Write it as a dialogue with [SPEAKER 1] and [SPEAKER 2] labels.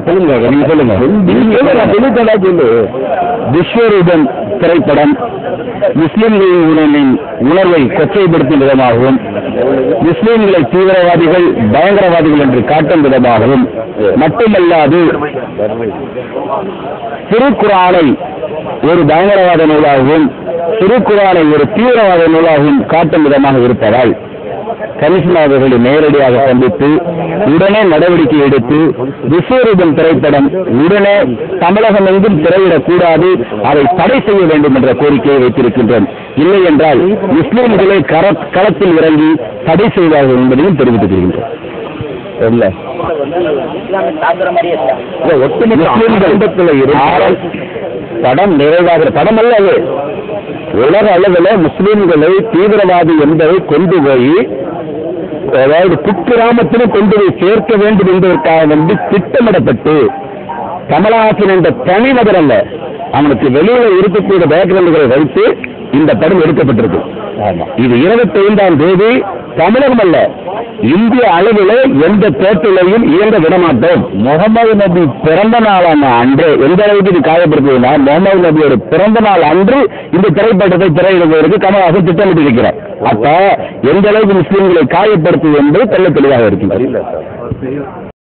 [SPEAKER 1] சொல்லுங்க, நீங்க சொல்லுங்க. சொல்லு. விஸ்வரூபம் திரைப்படம் முஸ்லிம்களின் உணர்வை கொச்சைப்படுத்தும் விதமாகவும், முஸ்லிம்களை தீவிரவாதிகள் பயங்கரவாதிகள் என்று காட்டும் விதமாகவும் மட்டுமல்லாது திருக்குர்ஆனை ஒரு பயங்கரவாத நூலாகவும் திருக்குர்ஆனை ஒரு தீவிரவாத நூலாகவும் காட்டும் விதமாக இருப்பதால் கமிஷனர் அவர்களை நேரடியாக சந்தித்து உடனே நடவடிக்கை எடுத்து விஸ்வரூபம் திரைப்படம் உடனே தமிழகம் எங்கும் திரையிடக்கூடாது, அதை தடை செய்ய வேண்டும் என்ற கோரிக்கையை வைத்திருக்கின்றோம். இல்லை என்றால் முஸ்லிம்களை களத்தில் இறங்கி தடை செய்வார்கள் என்பதையும் தெரிவித்திருக்கின்றோம். படம் நிறைவாகிற படம் அல்ல அது. உலக அளவில் முஸ்லிம்களை தீவிரவாதி என்பதை கொண்டு போய், அதாவது குக்கிராமத்திலும் கொண்டு போய் சேர்க்க வேண்டும் என்பதற்காக திட்டமிடப்பட்டு கமலஹாசன் என்ற தனிநபர் அல்ல, அவனுக்கு வெளியில் இருக்கக்கூடிய பேக்ரவுண்டுகளை வைத்து இந்த படம் எடுக்கப்பட்டிருக்கு. இது 25ஆம் தேதி தமிழகம் அல்ல, இந்திய அளவில் எந்த தேட்டரிலையும் இயங்க விடமாட்டோம். முகமது நபி பிறந்த நாளான அன்று எந்த அளவுக்கு இது காயப்படுத்துவதுனா, முகமது நபியோட பிறந்த நாள் அன்று இந்த திரைப்படத்தை திரையிடுவதற்கு கமலஹாசன் திட்டமிட்டிருக்கிறார். அப்ப எந்த அளவுக்கு முஸ்லிம்களை காயப்படுத்துவது என்பது தெள்ள தெளிவாக இருக்கிறது.